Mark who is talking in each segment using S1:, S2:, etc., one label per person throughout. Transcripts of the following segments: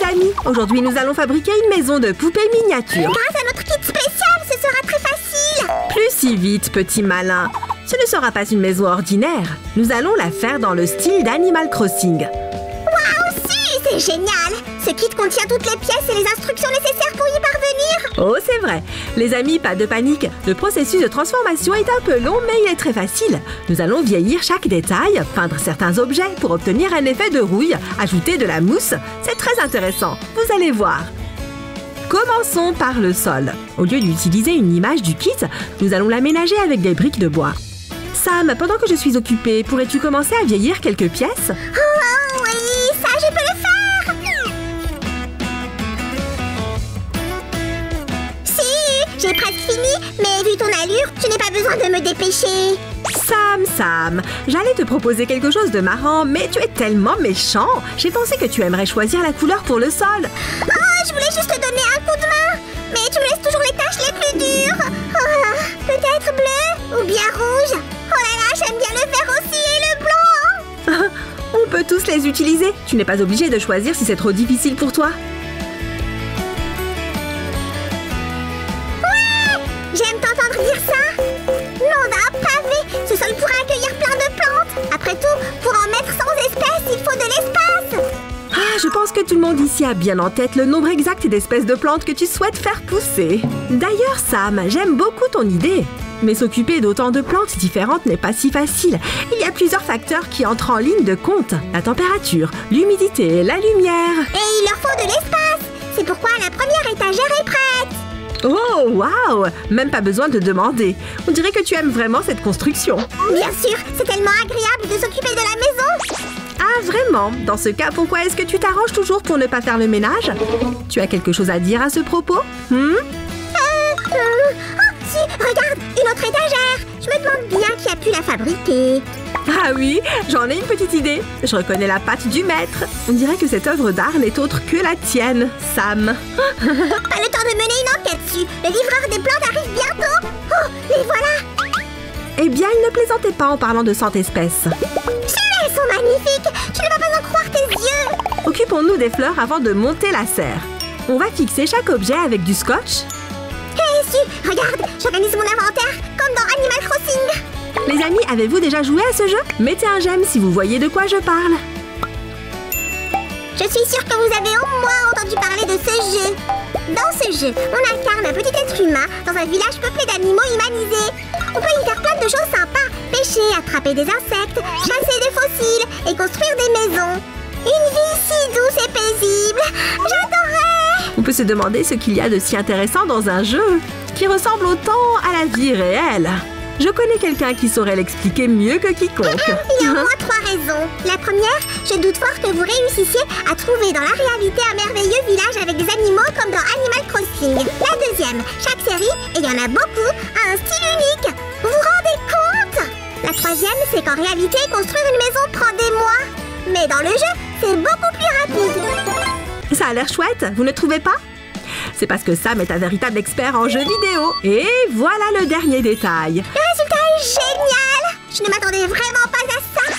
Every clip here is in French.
S1: les amis! Aujourd'hui, nous allons fabriquer une maison de poupées miniatures.
S2: Grâce à notre kit spécial, ce sera très facile.
S1: Plus si vite, petit malin. Ce ne sera pas une maison ordinaire. Nous allons la faire dans le style d'Animal Crossing.
S2: Waouh, si, c'est génial. Ce kit contient toutes les pièces et les instructions nécessaires pour y parvenir.
S1: Oh, c'est vrai. Les amis, pas de panique. Le processus de transformation est un peu long, mais il est très facile. Nous allons vieillir chaque détail, peindre certains objets pour obtenir un effet de rouille, ajouter de la mousse. C'est très intéressant. Vous allez voir. Commençons par le sol. Au lieu d'utiliser une image du kit, nous allons l'aménager avec des briques de bois. Sam, pendant que je suis occupée, pourrais-tu commencer à vieillir quelques pièces?
S2: Oh oui, ça je peux le faire. Si, j'ai presque fini, mais vu ton allure, tu n'as pas besoin de me dépêcher.
S1: Sam, j'allais te proposer quelque chose de marrant, mais tu es tellement méchant. J'ai pensé que tu aimerais choisir la couleur pour le sol.
S2: Oh, je voulais juste te donner un coup de main, mais tu me laisses toujours les tâches les plus dures. Oh, peut-être bleu ou bien rouge. Oh là là, j'aime bien le vert aussi et le blanc.
S1: On peut tous les utiliser. Tu n'es pas obligé de choisir si c'est trop difficile pour toi.
S2: Ouais, j'aime t'entendre dire ça. Nom d'un pavé, ce sol pourrait accueillir plein de plantes. Après tout, pour en mettre 100 espèces, il faut de l'espace.
S1: Ah, je pense que tout le monde ici a bien en tête le nombre exact d'espèces de plantes que tu souhaites faire pousser. D'ailleurs, Sam, j'aime beaucoup ton idée. Mais s'occuper d'autant de plantes différentes n'est pas si facile. Il y a plusieurs facteurs qui entrent en ligne de compte. La température, l'humidité, la lumière.
S2: Et il leur faut de l'espace. C'est pourquoi la première étagère est prête.
S1: Oh, waouh! Même pas besoin de demander. On dirait que tu aimes vraiment cette construction.
S2: Bien sûr, c'est tellement agréable de s'occuper de la maison.
S1: Ah, vraiment? Dans ce cas, pourquoi est-ce que tu t'arranges toujours pour ne pas faire le ménage? Tu as quelque chose à dire à ce propos?
S2: Oh, si, regarde, une autre étagère. Je me demande bien qui a pu la fabriquer.
S1: Ah oui, j'en ai une petite idée. Je reconnais la patte du maître. On dirait que cette œuvre d'art n'est autre que la tienne, Sam.
S2: Pas le temps de mener une enquête dessus. Le livreur des plantes arrive bientôt. Oh, les voilà.
S1: Eh bien, il ne plaisantait pas en parlant de 100 espèces.
S2: Elles sont magnifiques. Tu ne vas pas en croire tes yeux.
S1: Occupons-nous des fleurs avant de monter la serre. On va fixer chaque objet avec du scotch.
S2: Hé, si, regarde, j'organise mon inventaire comme dans Animal Crossing.
S1: Les amis, avez-vous déjà joué à ce jeu? Mettez un j'aime si vous voyez de quoi je parle.
S2: Je suis sûre que vous avez au moins entendu parler de ce jeu. Dans ce jeu, on incarne un petit être humain dans un village peuplé d'animaux humanisés. On peut y faire plein de choses sympas. Pêcher, attraper des insectes, chasser des fossiles et construire des maisons. Une vie si douce et paisible. J'adorais.
S1: On peut se demander ce qu'il y a de si intéressant dans un jeu qui ressemble autant à la vie réelle. Je connais quelqu'un qui saurait l'expliquer mieux que quiconque.
S2: Il y a au moins 3 raisons. La première, je doute fort que vous réussissiez à trouver dans la réalité un merveilleux village avec des animaux comme dans Animal Crossing. La deuxième, chaque série, et il y en a beaucoup, a un style unique. Vous vous rendez compte? La troisième, c'est qu'en réalité, construire une maison prend des mois. Mais dans le jeu, c'est beaucoup plus rapide.
S1: Ça a l'air chouette, vous ne trouvez pas? C'est parce que Sam est un véritable expert en jeux vidéo. Et voilà le dernier détail.
S2: Le résultat est génial! Je ne m'attendais vraiment pas à ça.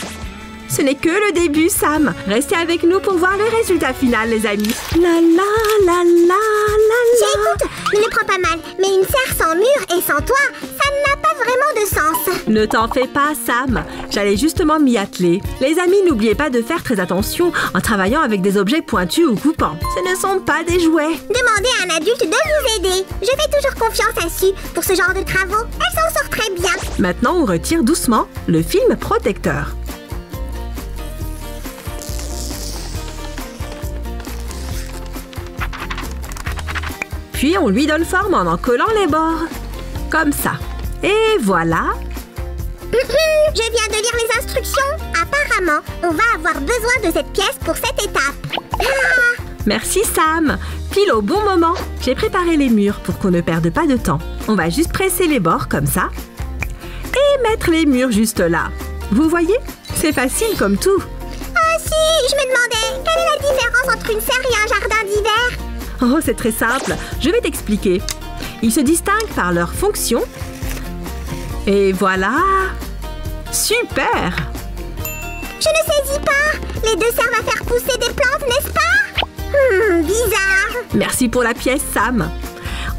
S1: Ce n'est que le début, Sam. Restez avec nous pour voir le résultat final, les amis. La la la la la la.
S2: Écoute, ne le prends pas mal, mais une serre sans mur et sans toit, ça n'a pas vraiment de sens.
S1: Ne t'en fais pas, Sam. J'allais justement m'y atteler. Les amis, n'oubliez pas de faire très attention en travaillant avec des objets pointus ou coupants. Ce ne sont pas des jouets.
S2: Demandez à un adulte de vous aider. Je fais toujours confiance à Sue pour ce genre de travaux. Elle s'en sort très bien.
S1: Maintenant, on retire doucement le film protecteur. Puis on lui donne forme en collant les bords. Comme ça. Et voilà.
S2: Je viens de lire les instructions. Apparemment, on va avoir besoin de cette pièce pour cette étape. Ah!
S1: Merci Sam. Pile au bon moment. J'ai préparé les murs pour qu'on ne perde pas de temps. On va juste presser les bords comme ça. Et mettre les murs juste là. Vous voyez? C'est facile comme tout.
S2: Ah si, je me demandais, quelle est la différence entre une serre et un jardin d'hiver?
S1: Oh, c'est très simple. Je vais t'expliquer. Ils se distinguent par leur fonction. Et voilà. Super!
S2: Je ne saisis pas. Les deux servent à faire pousser des plantes, n'est-ce pas?
S1: Merci pour la pièce, Sam.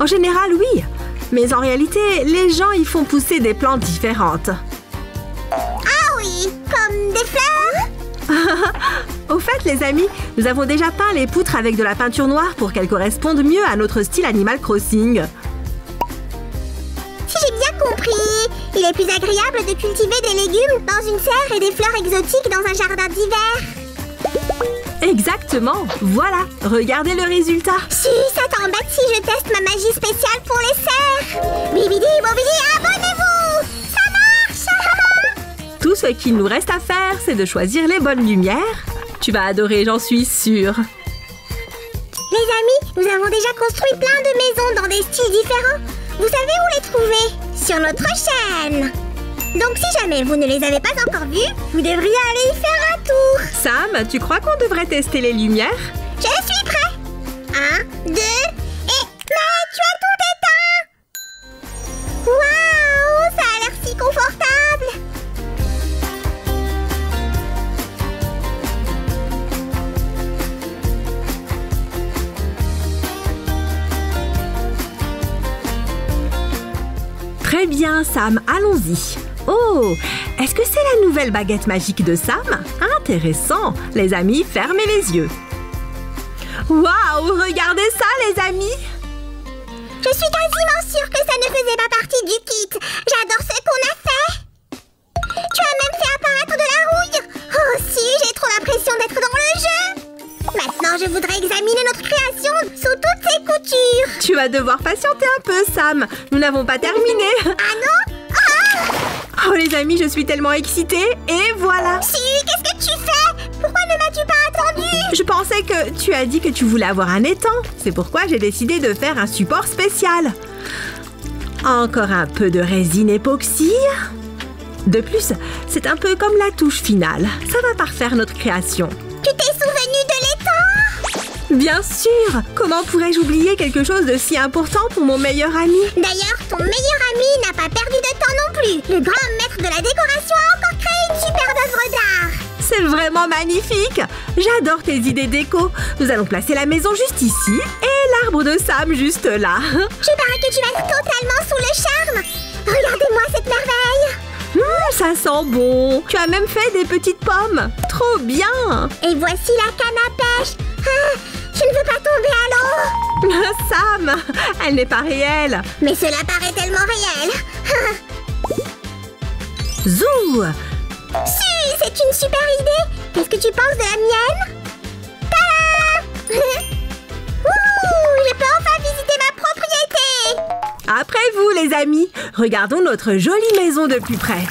S1: En général, oui. Mais en réalité, les gens y font pousser des plantes différentes.
S2: Ah oui, comme des fleurs?
S1: Au fait, les amis, nous avons déjà peint les poutres avec de la peinture noire pour qu'elles correspondent mieux à notre style Animal Crossing.
S2: Si j'ai bien compris, il est plus agréable de cultiver des légumes dans une serre et des fleurs exotiques dans un jardin d'hiver.
S1: Exactement, voilà, regardez le résultat.
S2: Si ça t'embête si je teste ma magie spéciale pour les serres? Bibidi bobidi, abonnez-vous! Ça marche!
S1: Tout ce qu'il nous reste à faire, c'est de choisir les bonnes lumières. Tu vas adorer, j'en suis sûre.
S2: Les amis, nous avons déjà construit plein de maisons dans des styles différents. Vous savez où les trouver? Sur notre chaîne. Donc si jamais vous ne les avez pas encore vues, vous devriez aller y faire un tour.
S1: Sam, tu crois qu'on devrait tester les lumières?
S2: Je suis prêt. 1, 2, et... Mais tu as tout éteint! Waouh, ça a l'air si confortable!
S1: Très bien, Sam, allons-y. Oh, est-ce que c'est la nouvelle baguette magique de Sam? Intéressant. Les amis, fermez les yeux. Waouh, regardez ça, les amis.
S2: Je suis quasiment sûre que ça ne faisait pas partie du kit. J'adore ce qu'on a fait. Tu as même fait apparaître de la rouille. Oh si, j'ai trop l'impression d'être dans le jeu. Maintenant, je voudrais examiner notre création sous toutes ses coutures.
S1: Tu vas devoir patienter un peu, Sam. Nous n'avons pas terminé.
S2: Ah non? Ah!
S1: Oh, les amis, je suis tellement excitée. Et voilà.
S2: Si, qu'est-ce que tu fais? Pourquoi ne m'as-tu pas attendu?
S1: Je pensais que tu as dit que tu voulais avoir un étang. C'est pourquoi j'ai décidé de faire un support spécial. Encore un peu de résine époxy. De plus, c'est un peu comme la touche finale. Ça va parfaire notre création.
S2: Tu t'es souvenu de l'étang?
S1: Bien sûr! Comment pourrais-je oublier quelque chose de si important pour mon meilleur ami?
S2: D'ailleurs, ton meilleur ami n'a pas perdu de temps non plus. Le grand maître de la décoration a encore créé une superbe œuvre d'art.
S1: C'est vraiment magnifique! J'adore tes idées déco. Nous allons placer la maison juste ici et l'arbre de Sam juste là.
S2: Je parie que tu vas être totalement sous le charme. Regardez-moi cette merveille.
S1: Ça sent bon. Tu as même fait des petites pommes. Trop bien!
S2: Et voici la canne à pêche. Ah, je ne veux pas tomber à l'eau.
S1: Sam, elle n'est pas réelle.
S2: Mais cela paraît tellement réel.
S1: Zou!
S2: Si, c'est une super idée. Qu'est-ce que tu penses de la mienne? Tada! Ouh, je peux enfin visiter ma propriété.
S1: Après vous, les amis, regardons notre jolie maison de plus près.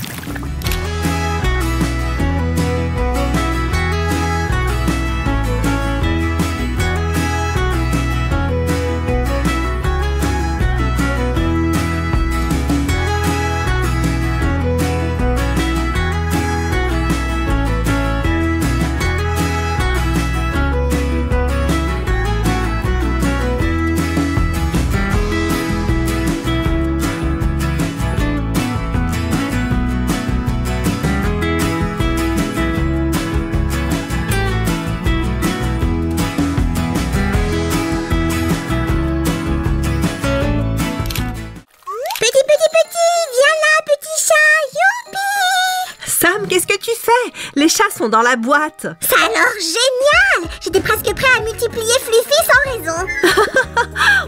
S1: Qu'est-ce que tu fais? Les chats sont dans la boîte.
S2: Ça a l'air génial! J'étais presque prêt à multiplier Fluffy sans raison.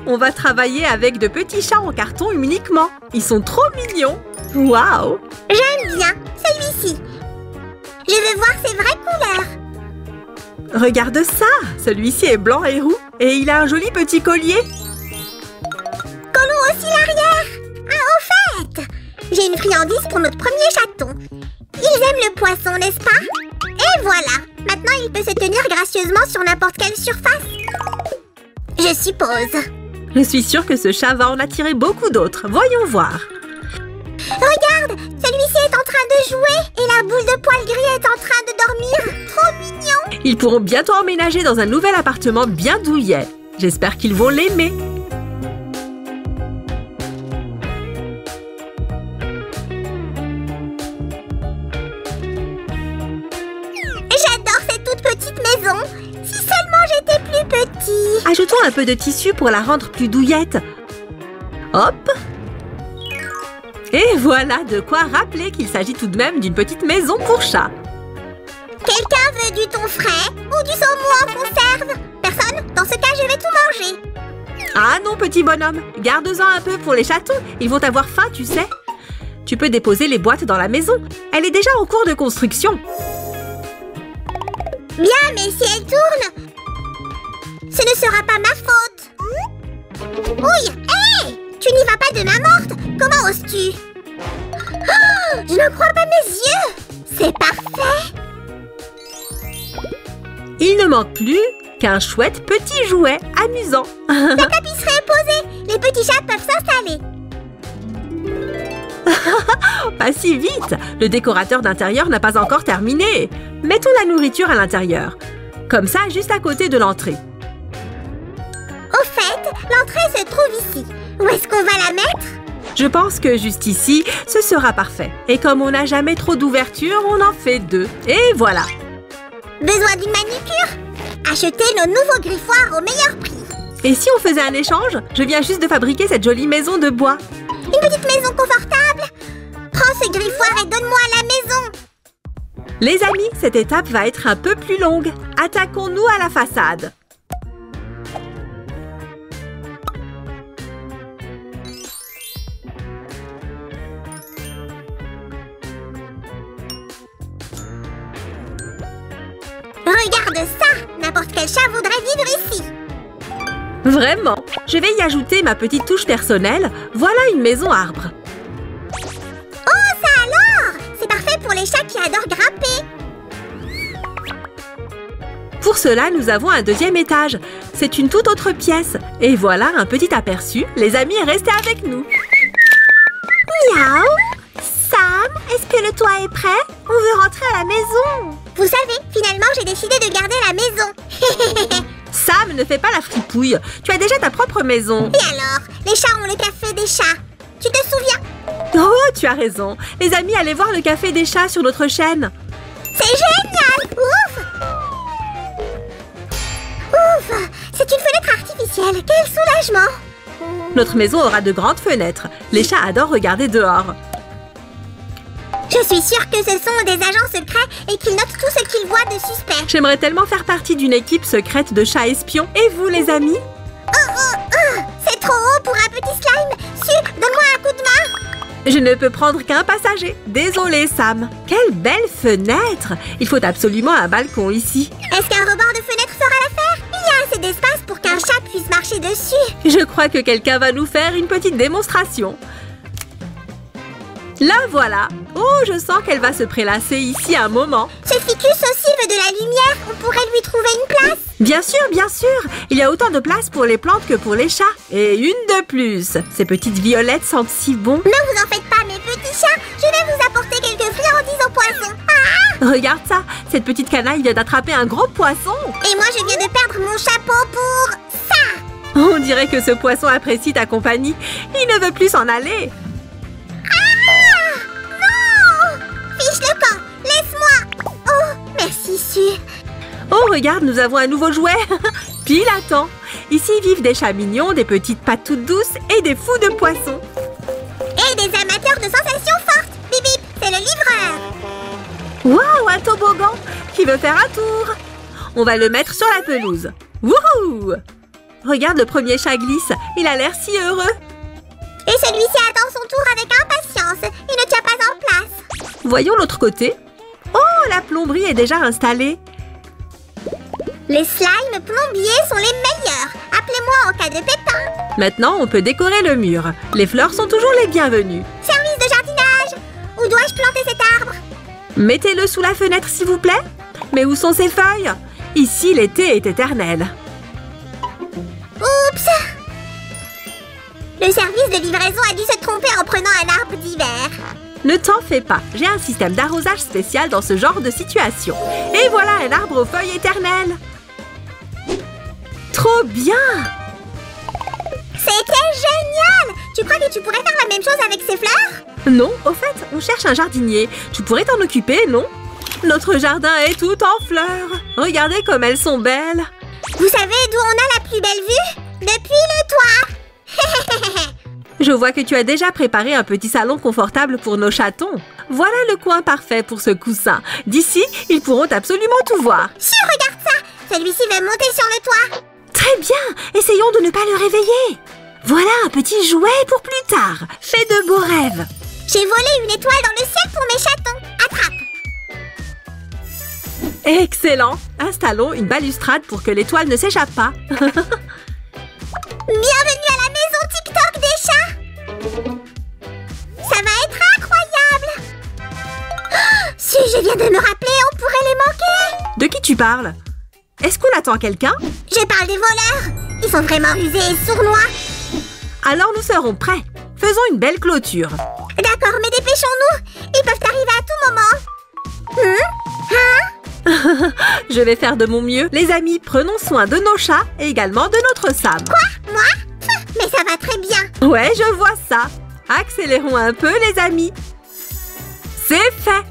S1: On va travailler avec de petits chats en carton uniquement. Ils sont trop mignons. Waouh!
S2: J'aime bien celui-ci. Je veux voir ses vraies couleurs.
S1: Regarde ça! Celui-ci est blanc et roux. Et il a un joli petit collier.
S2: Collons aussi l'arrière. Ah, au fait, j'ai une friandise pour notre premier chaton. Ils aiment le poisson, n'est-ce pas? Et voilà! Maintenant, il peut se tenir gracieusement sur n'importe quelle surface. Je suppose.
S1: Je suis sûre que ce chat va en attirer beaucoup d'autres. Voyons voir.
S2: Regarde! Celui-ci est en train de jouer et la boule de poil gris est en train de dormir. Trop mignon!
S1: Ils pourront bientôt emménager dans un nouvel appartement bien douillet. J'espère qu'ils vont l'aimer.
S2: J'adore cette toute petite maison. Si seulement j'étais plus petit.
S1: Ajoutons un peu de tissu pour la rendre plus douillette. Hop! Et voilà de quoi rappeler qu'il s'agit tout de même d'une petite maison pour chat.
S2: Quelqu'un veut du thon frais ou du saumon en conserve? Personne? Dans ce cas, je vais tout manger.
S1: Ah non, petit bonhomme, garde-en un peu pour les chatons. Ils vont avoir faim, tu sais. Tu peux déposer les boîtes dans la maison. Elle est déjà en cours de construction.
S2: Bien, mais si elle tourne, ce ne sera pas ma faute. Ouille! Hé! Tu n'y vas pas de main morte! Comment oses-tu? Oh, je ne crois pas mes yeux! C'est parfait!
S1: Il ne manque plus qu'un chouette petit jouet amusant.
S2: La tapisserie est posée! Les petits chats peuvent s'installer.
S1: Pas si vite! Le décorateur d'intérieur n'a pas encore terminé. Mettons la nourriture à l'intérieur. Comme ça, juste à côté de l'entrée.
S2: Au fait, l'entrée se trouve ici. Où est-ce qu'on va la mettre?
S1: Je pense que juste ici, ce sera parfait. Et comme on n'a jamais trop d'ouverture, on en fait 2. Et voilà!
S2: Besoin d'une manucure? Achetez nos nouveaux griffoirs au meilleur prix.
S1: Et si on faisait un échange? Je viens juste de fabriquer cette jolie maison de bois.
S2: Une petite maison confortable? Prends ce griffoir et donne-moi la maison.
S1: Les amis, cette étape va être un peu plus longue. Attaquons-nous à la façade.
S2: Regarde ça! N'importe quel chat voudrait vivre ici.
S1: Vraiment, je vais y ajouter ma petite touche personnelle. Voilà une maison arbre.
S2: Oh, ça alors! C'est parfait pour les chats qui adorent grimper.
S1: Pour cela, nous avons un deuxième étage. C'est une toute autre pièce. Et voilà un petit aperçu. Les amis, restez avec nous.
S2: Miaou! Sam, est-ce que le toit est prêt? On veut rentrer à la maison. Vous savez, finalement, j'ai décidé de garder la maison.
S1: Sam, ne fais pas la fripouille. Tu as déjà ta propre maison.
S2: Et alors? Les chats ont le café des chats. Tu te souviens?
S1: Oh, tu as raison. Les amis, allez voir le café des chats sur notre chaîne.
S2: C'est génial! Ouf! Ouf! C'est une fenêtre artificielle. Quel soulagement!
S1: Notre maison aura de grandes fenêtres. Les chats adorent regarder dehors.
S2: Je suis sûre que ce sont des agents secrets et qu'ils notent tout ce qu'ils voient de suspect.
S1: J'aimerais tellement faire partie d'une équipe secrète de chats espions. Et vous, les amis?
S2: C'est trop haut pour un petit slime. Su, donne-moi un coup de main.
S1: Je ne peux prendre qu'un passager. Désolée, Sam. Quelle belle fenêtre! Il faut absolument un balcon ici.
S2: Est-ce qu'un rebord de fenêtre fera l'affaire? Il y a assez d'espace pour qu'un chat puisse marcher dessus.
S1: Je crois que quelqu'un va nous faire une petite démonstration. La voilà! Oh, je sens qu'elle va se prélasser ici un moment.
S2: Ce ficus aussi veut de la lumière. On pourrait lui trouver une place.
S1: Bien sûr, bien sûr! Il y a autant de place pour les plantes que pour les chats. Et une de plus! Ces petites violettes sentent si bon.
S2: Ne vous en faites pas, mes petits chats. Je vais vous apporter quelques friandises au poisson. Ah!
S1: Regarde ça! Cette petite canaille vient d'attraper un gros poisson.
S2: Et moi, je viens de perdre mon chapeau pour ça.
S1: On dirait que ce poisson apprécie ta compagnie. Il ne veut plus s'en aller.
S2: Fiche le camp, laisse-moi. Oh, merci, Su.
S1: Oh, regarde, nous avons un nouveau jouet. Pile à temps. Ici vivent des chats mignons, des petites pattes toutes douces et des fous de poissons.
S2: Et des amateurs de sensations fortes. Bip bip, c'est le livreur.
S1: Waouh, un toboggan qui veut faire un tour. On va le mettre sur la pelouse. Wouhou! Regarde, le premier chat glisse. Il a l'air si heureux.
S2: Et celui-ci attend son tour avec impatience. Il ne tient pas en place.
S1: Voyons l'autre côté. Oh, la plomberie est déjà installée.
S2: Les slimes plombiers sont les meilleurs. Appelez-moi en cas de pépin.
S1: Maintenant, on peut décorer le mur. Les fleurs sont toujours les bienvenues.
S2: Service de jardinage. Où dois-je planter cet arbre?
S1: Mettez-le sous la fenêtre, s'il vous plaît. Mais où sont ses feuilles? Ici, l'été est éternel.
S2: Oups! Le service de livraison a dû se tromper en prenant un arbre d'hiver.
S1: Ne t'en fais pas, j'ai un système d'arrosage spécial dans ce genre de situation. Et voilà un arbre aux feuilles éternelles. Trop bien!
S2: C'était génial! Tu crois que tu pourrais faire la même chose avec ces fleurs?
S1: Non, au fait, on cherche un jardinier. Tu pourrais t'en occuper, non? Notre jardin est tout en fleurs. Regardez comme elles sont belles.
S2: Vous savez d'où on a la plus belle
S1: vois que tu as déjà préparé un petit salon confortable pour nos chatons. Voilà le coin parfait pour ce coussin. D'ici, ils pourront absolument tout voir.
S2: Regarde ça! Celui-ci va monter sur le toit.
S1: Très bien, essayons de ne pas le réveiller. Voilà un petit jouet pour plus tard. Fais de beaux rêves.
S2: J'ai volé une étoile dans le ciel pour mes chatons. Attrape!
S1: Excellent. Installons une balustrade pour que l'étoile ne s'échappe pas.
S2: Bienvenue à la maison TikTok des chats! Ça va être incroyable! Oh, si je viens de me rappeler, on pourrait les manquer!
S1: De qui tu parles? Est-ce qu'on attend quelqu'un?
S2: Je parle des voleurs! Ils sont vraiment rusés et sournois!
S1: Alors nous serons prêts. Faisons une belle clôture.
S2: D'accord, mais dépêchons-nous! Ils peuvent arriver à tout moment!
S1: Je vais faire de mon mieux. Les amis, prenons soin de nos chats et également de notre Sam.
S2: Quoi? Moi? Mais ça va très bien!
S1: Ouais, je vois ça. Accélérons un peu, les amis. C'est fait.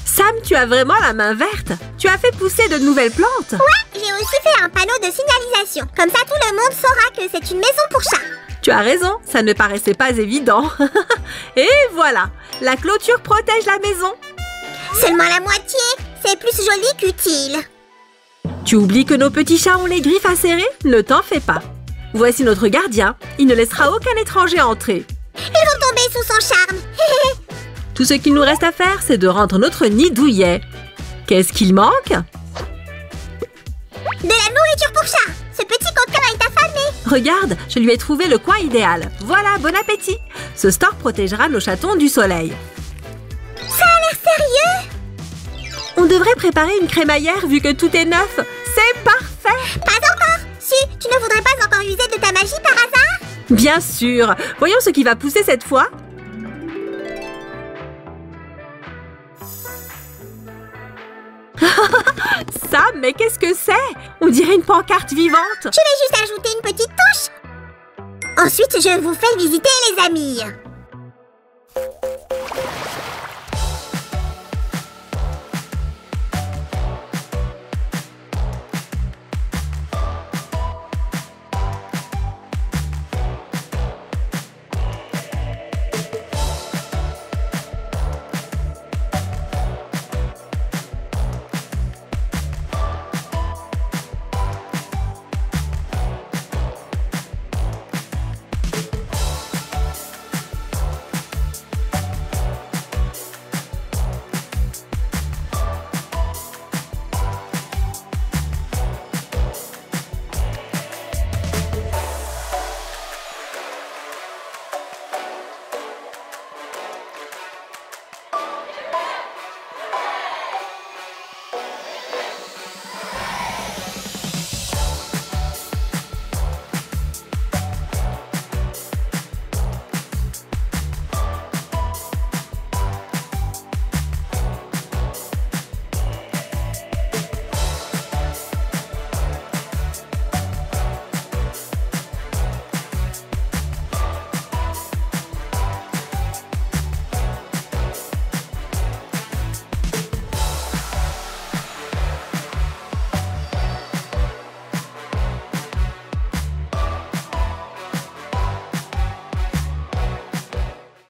S1: Sam, tu as vraiment la main verte. Tu as fait pousser de nouvelles plantes.
S2: Ouais, j'ai aussi fait un panneau de signalisation. Comme ça, tout le monde saura que c'est une maison pour chats.
S1: Tu as raison, ça ne paraissait pas évident. Et voilà, la clôture protège la maison.
S2: Seulement la moitié. C'est plus joli qu'utile.
S1: Tu oublies que nos petits chats ont les griffes acérées? Ne t'en fais pas. Voici notre gardien. Il ne laissera aucun étranger entrer.
S2: Ils vont tomber sous son charme.
S1: Tout ce qu'il nous reste à faire, c'est de rendre notre nid douillet. Qu'est-ce qu'il manque?
S2: De la nourriture pour chat. Ce petit coquin est affamé.
S1: Regarde, je lui ai trouvé le coin idéal. Voilà, bon appétit. Ce store protégera nos chatons du soleil.
S2: Ça a l'air sérieux.
S1: On devrait préparer une crémaillère vu que tout est neuf. C'est parfait.
S2: Pas encore. Si, tu ne voudrais pas encore user de ta magie par hasard?
S1: Bien sûr. Voyons ce qui va pousser cette fois. Sam, mais qu'est-ce que c'est? On dirait une pancarte vivante.
S2: Je vais juste ajouter une petite touche. Ensuite, je vous fais visiter les amis.